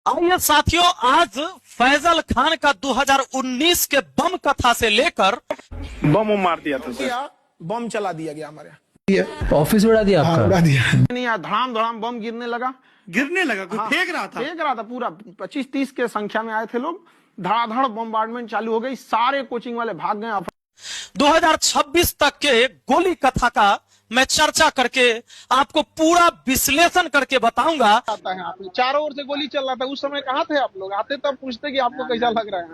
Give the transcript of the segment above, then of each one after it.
आइए साथियों, आज फैजल खान का 2019 के बम कथा से लेकर बम मार दिया था सर। बम चला दिया गया हमारे यहाँ, ऑफिस उड़ा दिया आपका? उड़ा दिया नहीं, यहाँ धड़ाम धड़ाम बम गिरने लगा। कोई फेंक रहा था पूरा 25-30 के संख्या में आए थे लोग। धड़ाधड़ बम्बार्डमेंट चालू हो गई, सारे कोचिंग वाले भाग गए। 2026 तक के गोली कथा का मैं चर्चा करके आपको पूरा विश्लेषण करके बताऊंगा। आता है आपने चारों ओर से गोली चल रहा था, उस समय कहाँ थे आप लोग? आते तब पूछते कि आपको कैसा लग रहा है।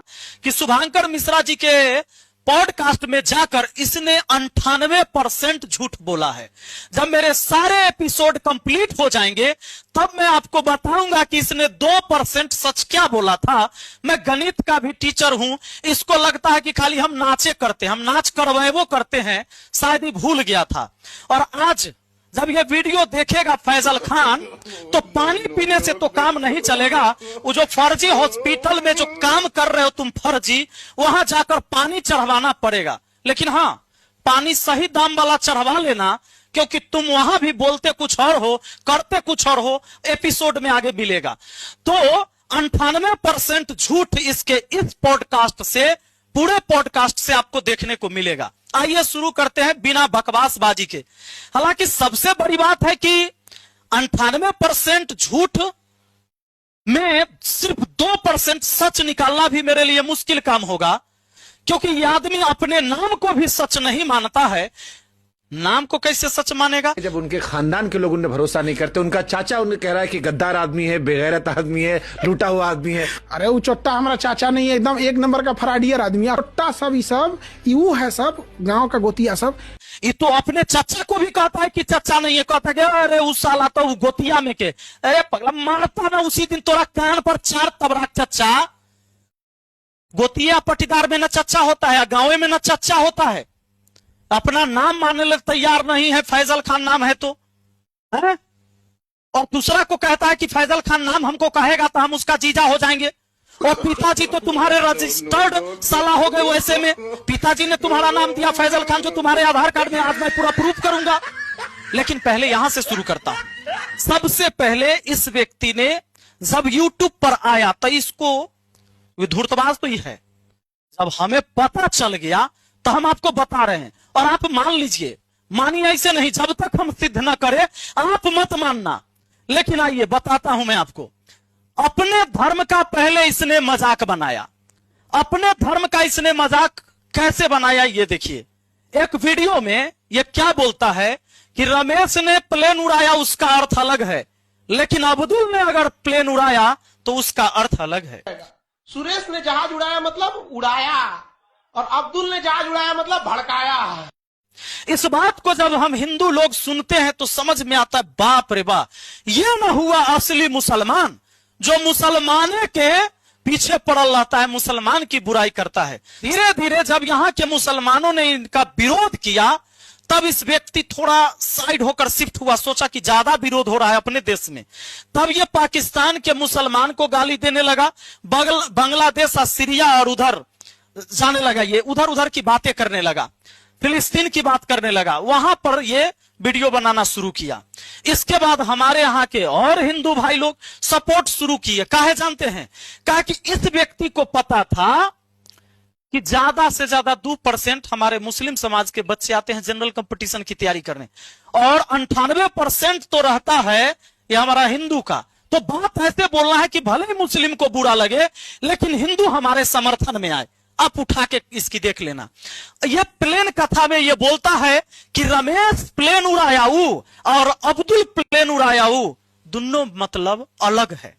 कि शुभांकर मिश्रा जी के पॉडकास्ट में जाकर इसने 98% झूठ बोला है। जब मेरे सारे एपिसोड कंप्लीट हो जाएंगे तब मैं आपको बताऊंगा कि इसने 2% सच क्या बोला था। मैं गणित का भी टीचर हूं, इसको लगता है कि खाली हम नाचे करते, हम नाच करवाए वो करते हैं, शायद ही भूल गया था। और आज जब ये वीडियो देखेगा फैजल खान तो पानी पीने से तो काम नहीं चलेगा। वो जो फर्जी हॉस्पिटल में जो काम कर रहे हो तुम फर्जी, वहां जाकर पानी चढ़वाना पड़ेगा। लेकिन हाँ, पानी सही दाम वाला चढ़वा लेना, क्योंकि तुम वहां भी बोलते कुछ और हो, करते कुछ और हो। एपिसोड में आगे मिलेगा। तो 98% झूठ इसके इस पॉडकास्ट से, पूरे पॉडकास्ट से आपको देखने को मिलेगा। आइए शुरू करते हैं बिना बकवासबाजी के। हालांकि सबसे बड़ी बात है कि 98% झूठ में सिर्फ 2% सच निकालना भी मेरे लिए मुश्किल काम होगा, क्योंकि यह आदमी अपने नाम को भी सच नहीं मानता है। नाम को कैसे सच मानेगा? जब उनके खानदान के लोग उन्हें भरोसा नहीं करते, उनका चाचा उन्हें कह रहा है कि गद्दार आदमी है, बेगैरत आदमी है, लूटा हुआ आदमी है। अरे वो चोट्टा हमारा चाचा नहीं है, एकदम एक नंबर का फराडियर आदमी है। चोट्टा सब, ये सब यू है, सब गांव का गोतिया सब। ये तो अपने चाचा को भी कहता है कि चाचा नहीं है, कहता है अरे उस साला तो गोतिया में के। अरे पगला, मारता ना उसी दिन तोरा कान पर 4 तबरा। चाचा गोतिया पटीदार में न चाचा होता है, गाँव में न चाचा होता है। अपना नाम मानने लग तैयार नहीं है। फैजल खान नाम है तो है? और दूसरा को कहता है कि फैजल खान नाम हमको कहेगा तो हम उसका जीजा हो जाएंगे। और पिताजी तो तुम्हारे रजिस्टर्ड साला हो गए। वैसे में पिताजी ने तुम्हारा नाम दिया फैजल खान, जो तुम्हारे आधार कार्ड में आज मैं पूरा प्रूफ करूंगा। लेकिन पहले यहां से शुरू करता हूं। सबसे पहले इस व्यक्ति ने जब यूट्यूब पर आया तो इसको, धूर्तबाज तो ही है, जब हमें पता चल गया तो हम आपको बता रहे हैं। और आप मान लीजिए, मानिए ऐसे नहीं, जब तक हम सिद्ध न करें आप मत मानना। लेकिन आइए बताता हूं मैं आपको। अपने धर्म का पहले इसने मजाक बनाया। अपने धर्म का इसने मजाक कैसे बनाया ये देखिए। एक वीडियो में ये क्या बोलता है कि रमेश ने प्लेन उड़ाया, उसका अर्थ अलग है, लेकिन अब्दुल ने अगर प्लेन उड़ाया तो उसका अर्थ अलग है। सुरेश ने जहाज उड़ाया मतलब उड़ाया, और अब्दुल ने जहाज उड़ाया मतलब भड़काया। इस बात को जब हम हिंदू लोग सुनते हैं तो समझ में आता है, बाप रे बाप, ये ना हुआ असली मुसलमान जो मुसलमाने के पीछे पड़ल रहता है, मुसलमान की बुराई करता है। धीरे धीरे जब यहाँ के मुसलमानों ने इनका विरोध किया तब इस व्यक्ति थोड़ा साइड होकर शिफ्ट हुआ। सोचा कि ज्यादा विरोध हो रहा है अपने देश में। तब ये पाकिस्तान के मुसलमान को गाली देने लगा, बांग्लादेश और सीरिया और उधर जाने लगा। ये उधर उधर की बातें करने लगा, फिलिस्तीन की बात करने लगा। वहां पर ये वीडियो बनाना शुरू किया। इसके बाद हमारे यहाँ के और हिंदू भाई लोग सपोर्ट शुरू किए। काहे जानते हैं? कहा कि इस व्यक्ति को पता था कि ज्यादा से ज्यादा 2% हमारे मुस्लिम समाज के बच्चे आते हैं जनरल कंपटीशन की तैयारी करने, और 98% तो रहता है ये हमारा हिंदू का। तो बात ऐसे बोलना है कि भले ही मुस्लिम को बुरा लगे लेकिन हिंदू हमारे समर्थन में आए। आप उठा के इसकी देख लेना। ये प्लेन कथा में ये बोलता है कि रमेश प्लेन उड़ाया और अब्दुल प्लेन उड़ाया, दोनों मतलब अलग है।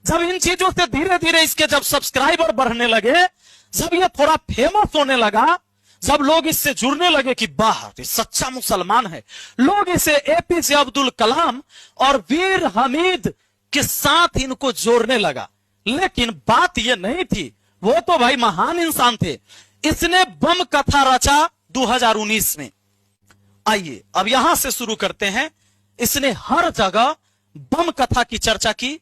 जब इन चीजों से धीरे धीरे इसके जब सब्सक्राइबर बढ़ने लगे, जब ये थोड़ा फेमस होने लगा, जब लोग इससे जुड़ने लगे कि वाह ये सच्चा मुसलमान है, लोग इसे एपीजे अब्दुल कलाम और वीर हमीद के साथ इनको जोड़ने लगा। लेकिन बात ये नहीं थी, वो तो भाई महान इंसान थे। इसने बम कथा रचा 2019 में। आइए अब यहां से शुरू करते हैं। इसने हर जगह बम कथा की चर्चा की।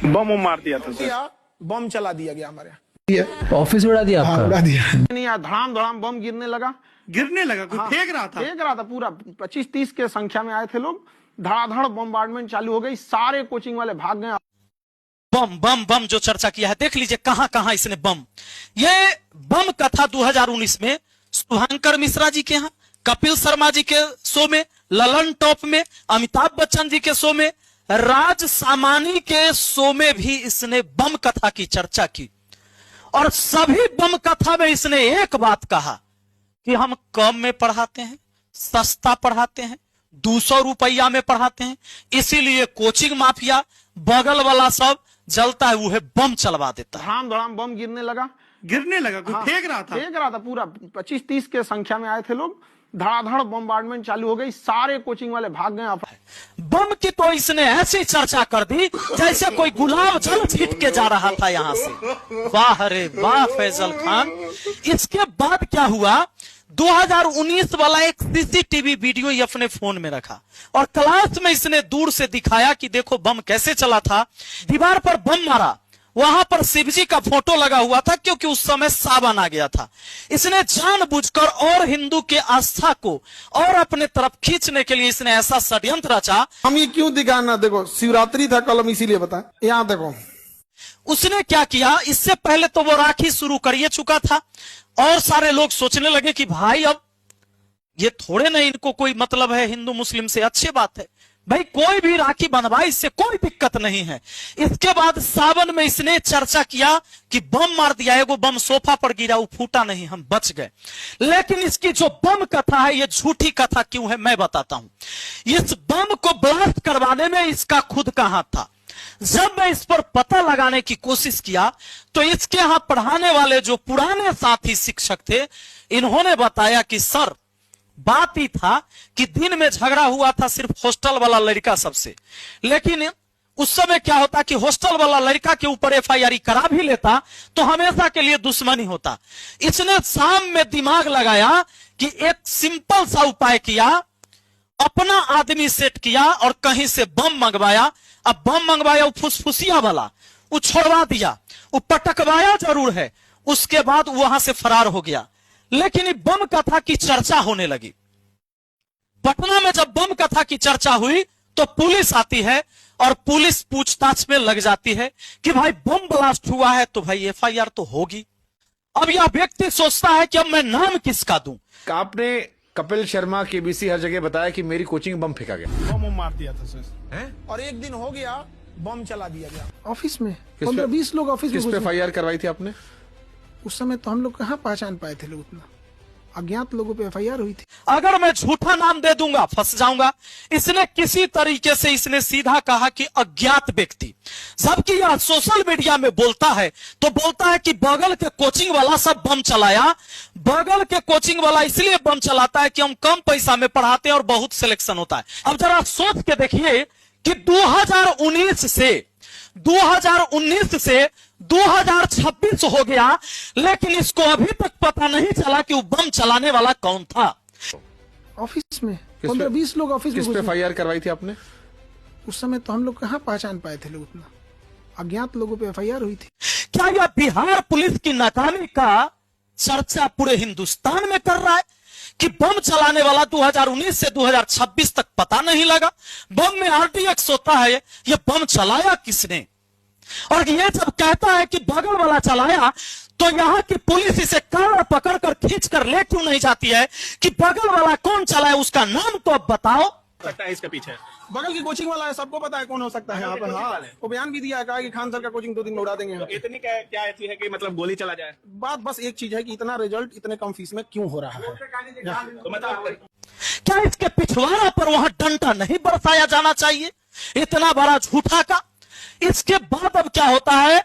बम मार दिया था सर। बम चला दिया गया हमारे यहाँ, ऑफिस उड़ा दिया आपका? उड़ा दिया नहीं, यहाँ धड़ाम धड़ाम बम गिरने लगा। कोई फेंक रहा था। पूरा 25-30 के संख्या में आए थे लोग। धड़ाधड़ बम्बार्डमेंट चालू हो गई, सारे कोचिंग वाले भाग गए। बम बम बम जो चर्चा किया है, देख लीजिए कहां कहां इसने बम। ये बम कथा 2019 में शुभंकर मिश्रा जी के यहाँ, कपिल शर्मा जी के शो में, ललन टॉप में, अमिताभ बच्चन जी के शो में, राज सामानी के शो में भी इसने बम कथा की चर्चा की। और सभी बम कथा में इसने एक बात कहा कि हम कम में पढ़ाते हैं, सस्ता पढ़ाते हैं, 200 रुपया में पढ़ाते हैं, इसीलिए कोचिंग माफिया बगल वाला सब जलता है, वो है बम चलवा देता है। धड़ाम धड़ाम बम गिरने लगा कोई फेंक रहा था पूरा 25-30 के संख्या में आए थे लोग, धड़ाधड़ बम्बार्डमेंट चालू हो गई, सारे कोचिंग वाले भाग गए। बम की तो इसने ऐसी चर्चा कर दी जैसे कोई गुलाब जल छीट के जा रहा था यहां से। वाह रे वाह फैजल खान। इसके बाद क्या हुआ, 2019 वाला एक सीसीटीवी वीडियो ही अपने फोन में रखा और क्लास में इसने दूर से दिखाया कि देखो बम कैसे चला था। दीवार पर बम मारा, वहां पर शिवजी का फोटो लगा हुआ था क्योंकि उस समय सावन आ गया था। इसने जानबूझकर और हिंदू के आस्था को और अपने तरफ खींचने के लिए इसने ऐसा षड्यंत्र रचा। हम ये क्यों दिखाना, देखो शिवरात्रि था कल, हम इसीलिए बताएं। यहाँ देखो उसने क्या किया, इससे पहले तो वो राखी शुरू कर चुका था और सारे लोग सोचने लगे कि भाई अब ये थोड़े नहीं इनको कोई मतलब है हिंदू मुस्लिम से, अच्छी बात है भाई कोई भी राखी बंधवाए, इससे कोई दिक्कत नहीं है। इसके बाद सावन में इसने चर्चा किया कि बम मार दिया, एगो बम सोफा पर गिरा, वो फूटा नहीं, हम बच गए। लेकिन इसकी जो बम कथा है ये झूठी कथा क्यों है मैं बताता हूं। इस बम को ब्लास्ट करवाने में इसका खुद का हाथ था। जब मैं इस पर पता लगाने की कोशिश किया तो इसके यहां पढ़ाने वाले जो पुराने साथी शिक्षक थे, इन्होंने बताया कि सर बात ही था कि दिन में झगड़ा हुआ था सिर्फ हॉस्टल वाला लड़का सबसे, लेकिन उस समय क्या होता कि हॉस्टल वाला लड़का के ऊपर एफआईआर करा भी लेता तो हमेशा के लिए दुश्मनी होता। इसने शाम में दिमाग लगाया कि एक सिंपल सा उपाय किया, अपना आदमी सेट किया और कहीं से बम मंगवाया। अब बम मंगवाया वो फुसफुसिया वाला, वो छोड़वा दिया, वो पटकवाया जरूर है, उसके बाद वहां से फरार हो गया। लेकिन बम कथा की चर्चा होने लगी। पटना में जब बम कथा की चर्चा हुई तो पुलिस आती है और पुलिस पूछताछ में लग जाती है कि भाई बम ब्लास्ट हुआ है तो भाई एफआईआर तो होगी। अब यह व्यक्ति सोचता है कि अब मैं नाम किसका दूं। आपने कपिल शर्मा केबीसी हर जगह बताया कि मेरी कोचिंग बम फेंका गया, बम मार दिया था सर, और एक दिन हो गया बम चला दिया गया ऑफिस में। 15-20 लोग ऑफिस में किस पे एफआईआर करवाई थी आपने? उस समय तो हम लोग कहाँ पहचान पाए थे लोग, उतना अज्ञात लोगों पे एफआईआर हुई थी। अगर मैं झूठा नाम दे दूंगा फंस जाऊंगा। इसने किसी तरीके से इसने सीधा कहा कि अज्ञात व्यक्ति, जबकि यह सोशल मीडिया में बोलता है तो बोलता है कि बगल के कोचिंग वाला सब बम चलाया। बगल के कोचिंग वाला इसलिए बम चलाता है कि हम कम पैसा में पढ़ाते हैं और बहुत सिलेक्शन होता है। अब जरा सोच के देखिए कि 2019 से 2026 हो गया, लेकिन इसको अभी तक पता नहीं चला कि वो बम चलाने वाला कौन था। ऑफिस में 15-20 लोग ऑफिस में। किस पे एफआईआर करवाई थी आपने? उस समय तो हम लोग कहाँ पहचान पाए थे लोग, उतना अज्ञात लोगों पे एफआईआर हुई थी। क्या यह बिहार पुलिस की नाकामी का चर्चा पूरे हिंदुस्तान में कर रहा है कि बम चलाने वाला 2019 से 2026 तक पता नहीं लगा? बम में आरडीएक्स होता है, यह बम चलाया किसने? और ये जब कहता है कि बगल वाला चलाया तो यहाँ की पुलिस इसे कार पकड़ कर खींच कर ले क्यों नहीं जाती है कि बगल वाला कौन चलाया, उसका नाम तो अब बताओ। सकता है इसके पीछे बगल की कोचिंग वाला है, सबको पता है कौन हो सकता है यहाँ पर। हाँ, वो बयान भी दिया है, कहा कि खान सर का कोचिंग 2 दिन में उड़ा देंगे। इतनी क्या ऐसी है कि मतलब गोली चला जाए? बात बस एक चीज है कि इतना रिजल्ट इतने कम फीस में क्यों हो रहा है। तो मतलब क्या इसके पिछवाड़ा पर वहां डंडा नहीं बरसाया जाना चाहिए इतना बड़ा झूठा का? इसके बाद अब क्या होता है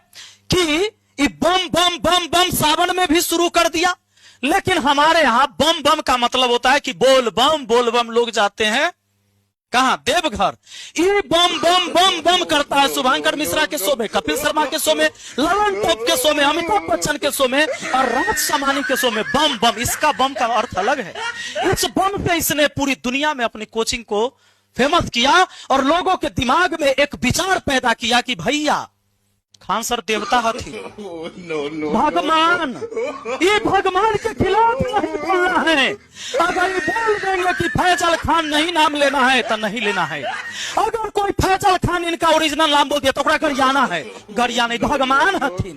कि बम बम बम बम सावन में भी शुरू कर दिया। लेकिन हमारे यहां बम बम का मतलब होता है कि बोल बम लोग जाते हैं कहां, देवघर। ये बम बम बम बम करता है शुभंकर मिश्रा के शो में, कपिल शर्मा के शो में, ललन टॉप के शो में, अमिताभ बच्चन के शो में और राज सामानी के शो में। बम बम, इसका बम का अर्थ अलग है। इस बम से इसने पूरी दुनिया में अपनी कोचिंग को फेमस किया और लोगों के दिमाग में एक विचार पैदा किया कि भैया खान सर देवता हथी भगवान, ये भगवान के खिलाफ नहीं बोलना है। अगर ये बोल देंगे कि फैजल खान नहीं नाम लेना है तो नहीं लेना है। अगर कोई फैजल खान इनका ओरिजिनल नाम बोल दिया तो गरियाना है, गरिया नहीं, भगवान हथी।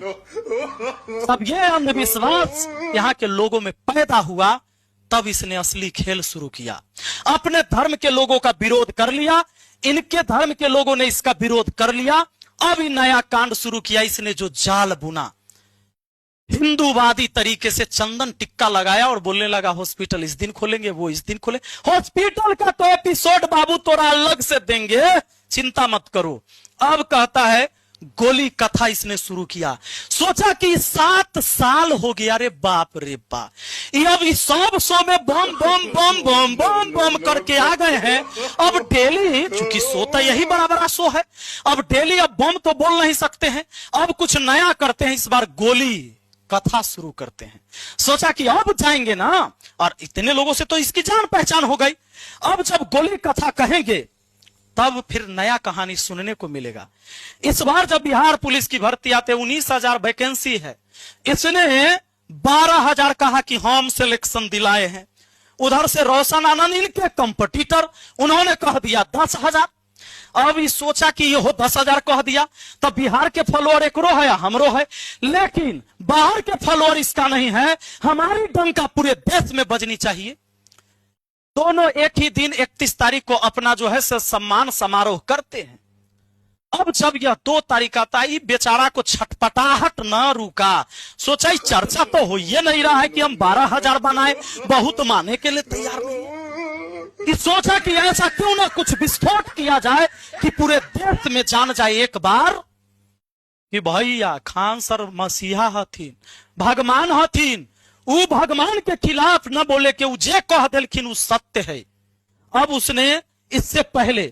सब ये अंधविश्वास यहाँ के लोगों में पैदा हुआ, तब इसने असली खेल शुरू किया। अपने धर्म के लोगों का विरोध कर लिया, इनके धर्म के लोगों ने इसका विरोध कर लिया। अब ये नया कांड शुरू किया इसने, जो जाल बुना, हिंदूवादी तरीके से चंदन टिक्का लगाया और बोलने लगा हॉस्पिटल इस दिन खोलेंगे, वो इस दिन खोले। हॉस्पिटल का तो एपिसोड बाबू तोरा अलग से देंगे, चिंता मत करो। अब कहता है गोली कथा इसने शुरू किया। सोचा कि 7 साल हो गया, अरे बाप रे बाप, ये अब इस सब शो में बम बम बम बम बम बम करके आ गए हैं। अब डेली, चूंकि शो तो यही बड़ा बड़ा शो है, अब डेली अब बम तो बोल नहीं सकते हैं, अब कुछ नया करते हैं, इस बार गोली कथा शुरू करते हैं। सोचा कि अब जाएंगे ना, और इतने लोगों से तो इसकी जान पहचान हो गई, अब जब गोली कथा कहेंगे तब फिर नया कहानी सुनने को मिलेगा। इस बार जब बिहार पुलिस की भर्ती आते 19,000 वैकेंसी है, इसने 12,000 कहा कि हम सिलेक्शन दिलाए हैं। उधर से रोशन आनंद इनके कंपटीटर, उन्होंने कह दिया 10,000। अब ये सोचा कि ये हो 10,000 कह दिया, तब बिहार के फॉलोअर एकरो है या हमरो है, लेकिन बाहर के फॉलोअर इसका नहीं है। हमारी डंका पूरे देश में बजनी चाहिए। दोनों एक ही दिन 31 तारीख को अपना जो है सम्मान समारोह करते हैं। अब जब यह 2 तारीख आता है, बेचारा को छटपटाहट न रुका। सोचा चर्चा तो हो ही नहीं रहा है कि हम 12,000 बनाए, बहुत माने के लिए तैयार नहीं है। कि सोचा कि ऐसा क्यों ना कुछ विस्फोट किया जाए कि पूरे देश में जान जाए एक बार कि भैया खान सर मसीहा हथिन, भगवान हथिन। वो भगवान के खिलाफ न बोले कि जे कह दिलखिन वो सत्य है। अब उसने इससे पहले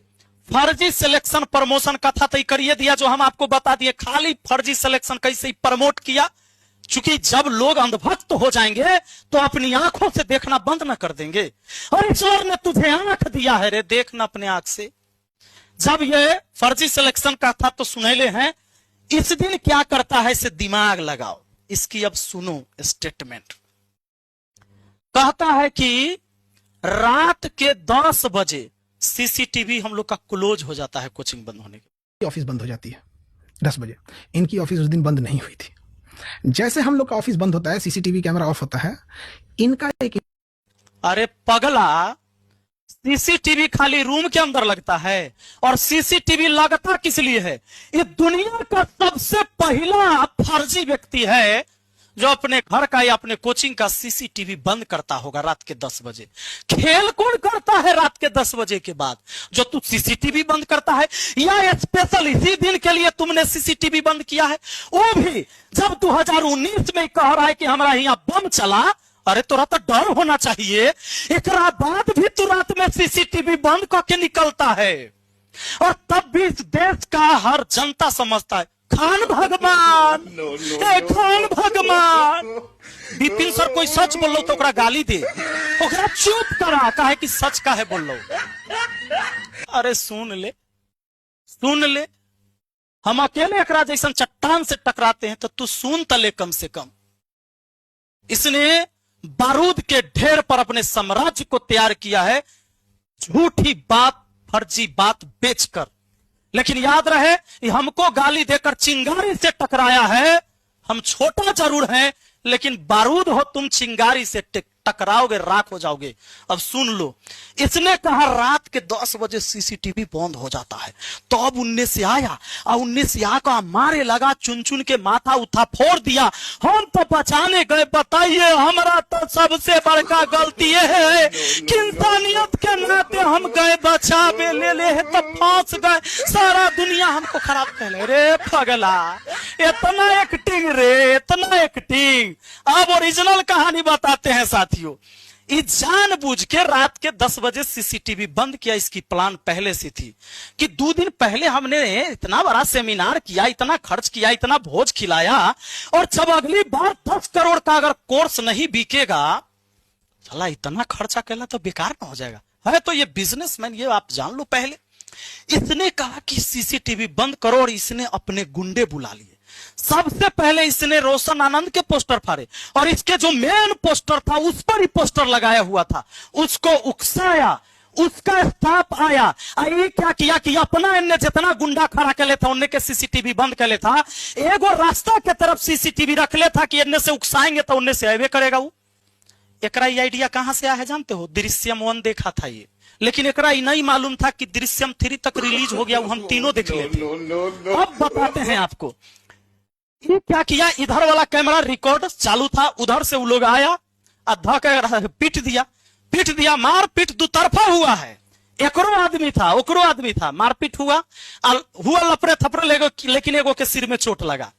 फर्जी सिलेक्शन प्रमोशन कथा तय करिए दिया, जो हम आपको बता दिए। खाली फर्जी सिलेक्शन कैसे प्रमोट किया, चूंकि जब लोग अंधभक्त हो जाएंगे तो अपनी आंखों से देखना बंद न कर देंगे। और ईश्वर ने तुझे आंख दिया है रे, देखना अपने आंख से। जब ये फर्जी सिलेक्शन का था तो सुनैले हैं। इस दिन क्या करता है, इसे दिमाग लगाओ। इसकी अब सुनो स्टेटमेंट। कहता है कि रात के 10 बजे सीसीटीवी हम लोग का क्लोज हो जाता है, कोचिंग बंद होने के। ऑफिस बंद हो जाती है 10 बजे। इनकी ऑफिस उस दिन बंद नहीं हुई थी। जैसे हम लोग का ऑफिस बंद होता है, सीसीटीवी कैमरा ऑफ होता है, इनका एक, अरे पगला, सीसीटीवी खाली रूम के अंदर लगता है। और सीसीटीवी लगता किस लिए है? ये दुनिया का सबसे पहला फर्जी व्यक्ति है जो अपने घर का या अपने कोचिंग का सीसीटीवी बंद करता होगा रात के 10 बजे। खेल कौन करता है रात के 10 बजे के बाद? जो तू सीसीटीवी बंद करता है, या स्पेशल इसी दिन के लिए तुमने सीसीटीवी बंद किया है, वो भी जब 2019 में कह रहा है कि हमारा यहाँ बम चला। अरे तोरा तो डर होना चाहिए, एक बाद भी तू रात में सीसीटीवी बंद करके निकलता है। और तब भी इस देश का हर जनता समझता है खान भगवान, खान भगवान। बिपिन सर कोई सच बोल लो तो ओकरा गाली दे, ओकरा चुप करा, काहे कि सच का है बोल लो। अरे सुन ले, सुन ले, हम अकेले एकरा जैसन चट्टान से टकराते हैं तो तू सुन तले कम से कम। इसने बारूद के ढेर पर अपने साम्राज्य को तैयार किया है, झूठी बात, फर्जी बात बेचकर। लेकिन याद रहे, हमको गाली देकर चिंगारी से टकराया है। हम छोटा जरूर हैं, लेकिन बारूद हो तुम, चिंगारी से टकराओगे, राख हो जाओगे। अब सुन लो, इसने कहा रात के 10 बजे सीसीटीवी बंद हो जाता है। तो अब 19 से आया और 19 से आकर मारे लगा, चुन चुन के माथा उठा फोड़ दिया। हम तो बचाने गए, बताइए हमारा तो सबसे बड़का गलती यह है कि इंसानियत के नाते हम गए बचावे, ले तो फांस गए। सारा दुनिया हमको खराब कह ले रे पगला, इतना एक्टिंग रे, इतना एक्टिंग। अब ओरिजिनल कहानी बताते हैं साथियों। जानबूझ के रात के 10 बजे सीसीटीवी बंद किया। इसकी प्लान पहले से थी कि 2 दिन पहले हमने इतना बड़ा सेमिनार किया, इतना खर्च किया, इतना भोज खिलाया, और जब अगली बार 10 करोड़ का अगर कोर्स नहीं बिकेगा, चला इतना खर्चा करना तो बेकार ना हो जाएगा। है तो ये बिजनेसमैन, ये आप जान लो पहले। इसने कहा कि सीसीटीवी बंद करो, और इसने अपने गुंडे बुला लिए। सबसे पहले इसने रोशन आनंद के पोस्टर फाड़े और इसके जो मेन पोस्टर था उस पर ही पोस्टर लगाया हुआ था, उसको उकसाया, उसका स्टाफ आया। ये क्या किया कि अपना इनने जितना गुंडा खड़ा कर लेता उनने के सीसीटीवी बंद कर लेता, एगो रास्ता के तरफ सीसीटीवी रख लेता कि इनने से उकसाएंगे तो उनने से आवे करेगा। वो एकरा ये आइडिया कहां से आया है जानते हो? दृश्यम 1 देखा था ये, लेकिन एकरा ये नहीं मालूम था कि दृश्यम 3 तक रिलीज हो गया, वो हम तीनों देख लेते। अब बताते हैं आपको ये क्या किया। इधर वाला कैमरा रिकॉर्ड चालू था, उधर से वो लोग आया, पीट दिया, मारपीट दो तरफा हुआ है। एकरो आदमी था, ओकरो आदमी था, मारपीट हुआ लपड़े थपड़े, लेकिन एगो के सिर में चोट लगा।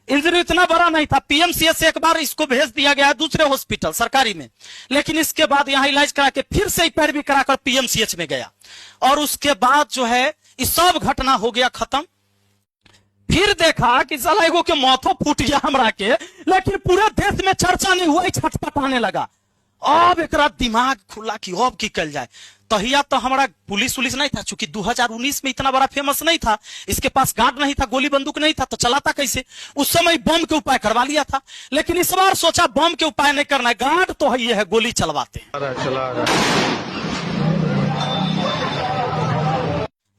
इंजरी इतना बड़ा नहीं था। पीएमसीएच से एक बार इसको भेज दिया गया दूसरे हॉस्पिटल सरकारी में, लेकिन इसके बाद यहाँ इलाज करा के फिर से पैरवी कराकर पीएमसीएच में गया और उसके बाद जो है ये सब घटना हो गया खत्म। फिर देखा कि साला एगो के माथो फूट गया हमरा के, लेकिन पूरे देश में चर्चा नहीं हुआ, छटपटाने लगा। अब एक दिमाग खुला कि अब की कल जाए। तहिया तो हमारा पुलिस नहीं था, चूंकि 2019 में इतना बड़ा फेमस नहीं था, इसके पास गार्ड नहीं था, गोली बंदूक नहीं था, तो चलाता कैसे? उस समय बम के उपाय करवा लिया था, लेकिन इस बार सोचा बम के उपाय नहीं करना है, गार्ड तो है, ये है, गोली चलवाते हैं।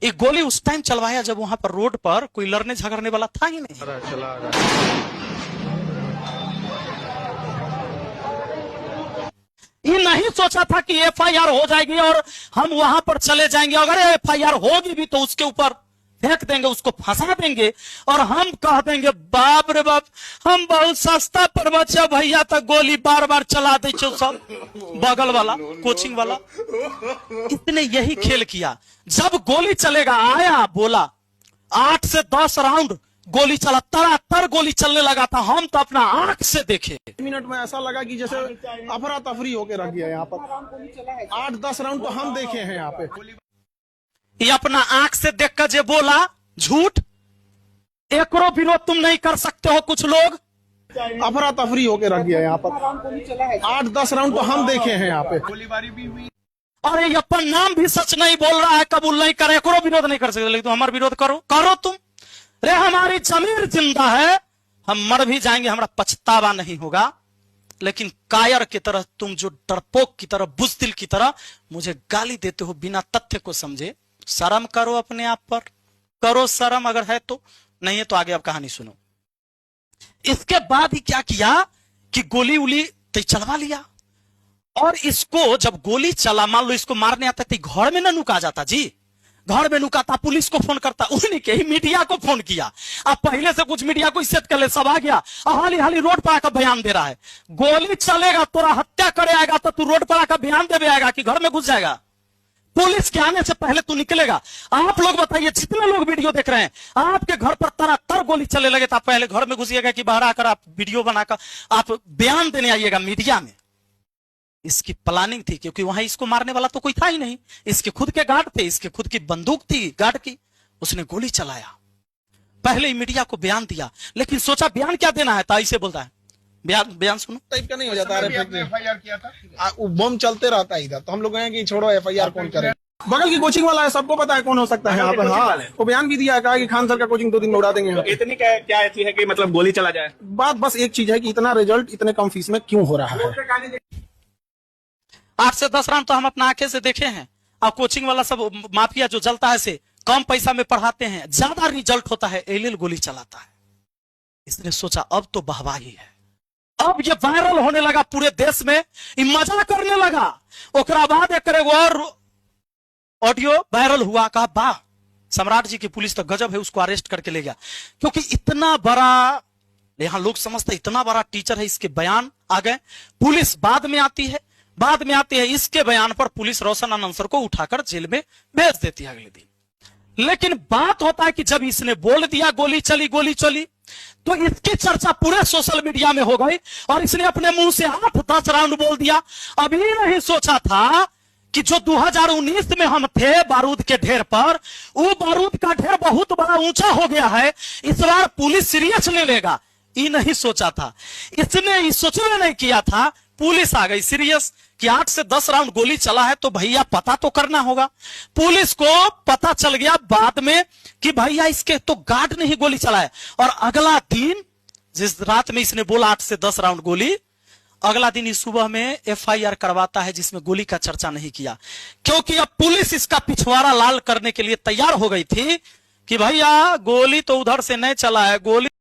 एक गोली उस टाइम चलवाया जब वहां पर रोड पर कोई लड़ने झगड़ने वाला था ही नहीं। ये नहीं सोचा था कि एफआईआर हो जाएगी और हम वहां पर चले जाएंगे, अगर एफआईआर होगी भी तो उसके ऊपर फेंक देंगे, उसको फंसा देंगे और हम कह देंगे बाप रे बाप हम बहुत सस्ता पर बचा भैया, तक गोली बार बार चला दे सब बगल वाला कोचिंग वाला। इसने यही खेल किया। जब गोली चलेगा आया, बोला 8 से 10 राउंड गोली चला, तरातर गोली चलने लगा था, हम तो अपना आंख से देखे। मिनट में ऐसा लगा कि जैसे अफरा तफरी होके रख गया यहाँ पर। 8-10 राउंड तो हम देखे हैं यहाँ पे। ये अपना आंख से देखकर जो बोला झूठ, एकरो विरोध तुम नहीं कर सकते हो। कुछ लोग अफरा तफरी होके रख गया यहाँ पर। 8-10 राउंड तो हम देखे हैं यहाँ पे। गोलीबारी भी हुई और ये अपन नाम भी सच नहीं बोल रहा है, कबूल नहीं करे, एकरो विरोध नहीं कर सकते, लेकिन तुम हमारा विरोध करो तुम। रे हमारी जमीर जिंदा है, हम मर भी जाएंगे, हमारा पछतावा नहीं होगा, लेकिन कायर की तरह तुम जो डरपोक की तरह, बुज़दिल की तरह मुझे गाली देते हो बिना तथ्य को समझे। शर्म करो अपने आप पर, करो शर्म अगर है तो, नहीं है तो आगे अब कहानी सुनो। इसके बाद ही क्या किया कि गोली उली तो चलवा लिया और इसको जब गोली चला, मान लो इसको मारने आता तो घर में ना नुका जाता जी, घर में नुकाता, पुलिस को फोन करता, उन्हीं के ही मीडिया को फोन किया। अब पहले से कुछ मीडिया को इज्जत कर ले, सब आ गया, हाली रोड पर आकर बयान दे रहा है। गोली चलेगा, तोरा हत्या करे आएगा तो तू रोड पर आकर बयान दे आएगा कि घर में घुस जाएगा? पुलिस के आने से पहले तू निकलेगा। आप लोग बताइए, जितने लोग वीडियो देख रहे हैं, आपके घर पर तरातर गोली चलने लगे तो आप पहले घर में घुसिएगा कि बाहर आकर आप वीडियो बनाकर आप बयान देने आइएगा मीडिया में? इसकी प्लानिंग थी, क्योंकि वहां इसको मारने वाला तो कोई था ही नहीं, इसके खुद के गार्ड थे, इसके खुद की बंदूक थी गार्ड की, उसने गोली चलाया। पहले ही मीडिया को बयान दिया, लेकिन सोचा बयान क्या देना है, तो ऐसे बोलता है बयान सुनो टाइप का नहीं हो जाता। एफआईआर किया था, बम चलते रहता है इधर, तो हम लोग कहें कि छोड़ो एफआईआर कौन करे। बगल की कोचिंग वाला है, सबको पता है कौन हो सकता है यहाँ पर। हाँ, वो बयान भी दिया है, कहा कि खान सर का कोचिंग 2 दिन में उड़ा देंगे। इतनी क्या ऐसी है कि मतलब गोली चला जाए? बात बस एक चीज है कि इतना रिजल्ट इतने कम फीस में क्यों हो रहा है। 8 से 10 राउंड तो हम अपना आंखें से देखे हैं। अब कोचिंग वाला सब माफिया जो जलता है से कम पैसा में पढ़ाते हैं, ज्यादा रिजल्ट होता है, एल गोली चलाता है। इसने सोचा अब तो वाहवाही है, अब ये वायरल होने लगा पूरे देश में, मजा करने लगा। ओकरा बाद एक और ऑडियो वायरल हुआ, कहा वाह सम्राट जी की पुलिस तो गजब है, उसको अरेस्ट करके ले गया। क्योंकि इतना बड़ा, यहां लोग समझते इतना बड़ा टीचर है, इसके बयान आ गए। पुलिस बाद में आती है, इसके बयान पर पुलिस रोशन आनंद सर को उठाकर जेल में भेज देती है अगले दिन। लेकिन बात होता है कि जब इसने बोल दिया गोली चली, तो इसकी चर्चा पूरे सोशल मीडिया में हो गई और इसने अपने मुंह से 8-10 राउंड बोल दिया। अभी नहीं सोचा था कि जो 2019 में हम थे बारूद के ढेर पर, वो बारूद का ढेर बहुत बड़ा ऊंचा हो गया है, इस बार पुलिस सीरियस ले लेगा, ये नहीं सोचा था। इसने सोचने नहीं किया था पुलिस आ गई सीरियस कि 8 से 10 राउंड गोली चला है तो भैया पता तो करना होगा। पुलिस को पता चल गया बाद में कि भैया इसके तो गार्ड ने ही गोली चलाया। और अगला दिन जिस रात में इसने बोला 8 से 10 राउंड गोली, अगला दिन इस सुबह में FIR करवाता है जिसमें गोली का चर्चा नहीं किया, क्योंकि अब पुलिस इसका पिछवाड़ा लाल करने के लिए तैयार हो गई थी कि भैया गोली तो उधर से नहीं चला है, गोली